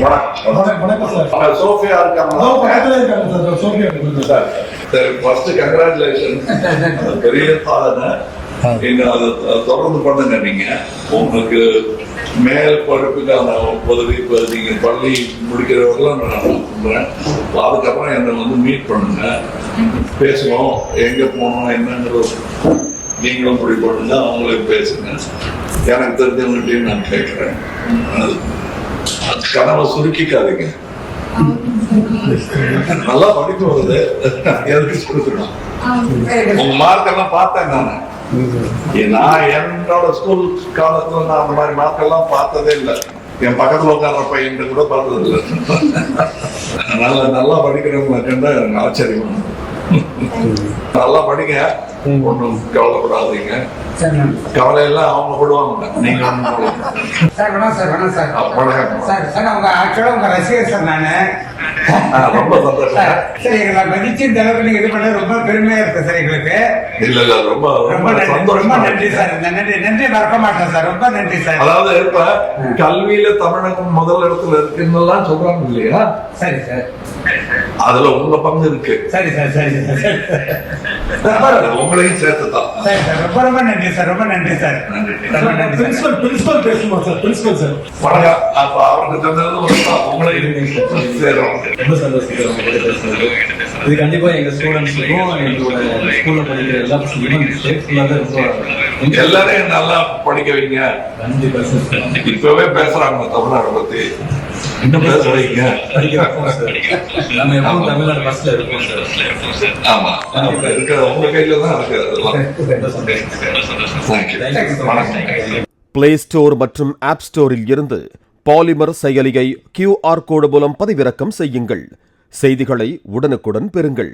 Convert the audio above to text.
வணக்கம் sir. Sofia இருக்காங்க sir. First congratulation, பெரிய சாதனை. அதை தொடர்ந்து பண்ணுங்க. நீங்க உங்களுக்கு மேல் படிப்புக்கான உதவி இப்போ நீங்க பள்ளி முடிக்கிறவர்களாம் நான் சொல்றேன். அதுக்கப்புறம் என்னை வந்து மீட் பண்ணுங்க, பேசணும், எங்க போகணும் என்னங்கிறது நீங்களும் முடிவு பண்ணுங்க, அவங்களையும் பேசுங்க. எனக்கு தெரிஞ்சவங்ககிட்டையும் நான் கேட்கிறேன். கனவை சுருக்கிக்காதீங்க. நல்லா படிப்பு வருது, எதுக்கு சுருக்கணும்? உங்க மார்க் எல்லாம் பார்த்தேன் நானு. நான் என்னோட ஸ்கூல் காலத்துல நான் அந்த மாதிரி மார்க் எல்லாம் பார்த்ததே இல்லை. என் பக்கத்துல உட்கார்ற பையன் கூட பார்த்தது இல்லை. நல்லா படிக்கிறவங்க கண்டா எனக்கு ஆச்சரியம். நல்லா படிங்க, ஒன்றும் கவலைப்படாதீங்க. கவலையெல்லாம் அவங்க போடுவாங்க, நீங்க உங்க ரசிகர் சார். நானு ரொம்ப சந்தோஷம் சார். எங்களை மதிச்சு இந்த அளவுக்கு நீங்க இது பண்ண ரொம்ப பெருமையா இருக்கு சார் எங்களுக்கு. இல்ல ரொம்ப ரொம்ப ரொம்ப நன்றி சார். நன்றி மறக்க மாட்டேன் சார். ரொம்ப நன்றி சார். அதாவது இப்ப கல்வியில தமிழகம் முதல் இடத்துல இருக்குன்னு சொல்றாங்க இல்லையா? சரி சார், அதுல உங்க பங்கு இருக்கு. சரி சார், சரி சார். உங்களையும் சேர்த்துதான். சரி சார், ரொம்ப ரொம்ப நன்றி சார். ரொம்ப நன்றி சார். பிரின்சிபல் பேசுமா சார்? பிரின்சிபல் சார் வணக்கம். அப்ப அவருக்கு தந்தது உங்களையும் சேரும். ரொம்ப சந்தோஷம் சார் உங்க கூட பேசுறது. இது கண்டிப்பா எங்க ஸ்டூடெண்ட்ஸுக்கும் எங்களோட ஸ்கூல்ல படிக்கிற எல்லா பசங்களும் எல்லாரையும் நல்லா படிக்க வைங்க. கண்டிப்பா சார். இப்பவே பேசுறாங்க தமிழ்நாடு பத்தி, இன்னும் பேச வைங்க. நம்ம எப்பவும் தமிழ்நாடு பஸ்ல இருக்கோம் சார். ஆமா, இருக்க உங்க கையில தான் இருக்கு அதெல்லாம். பிளே ஸ்டோர் மற்றும் ஆப் ஸ்டோரில் இருந்து பாலிமர் செயலியை QR கோடு மூலம் பதிவிறக்கம் செய்யுங்கள். செய்திகளை உடனுக்குடன் பெறுங்கள்.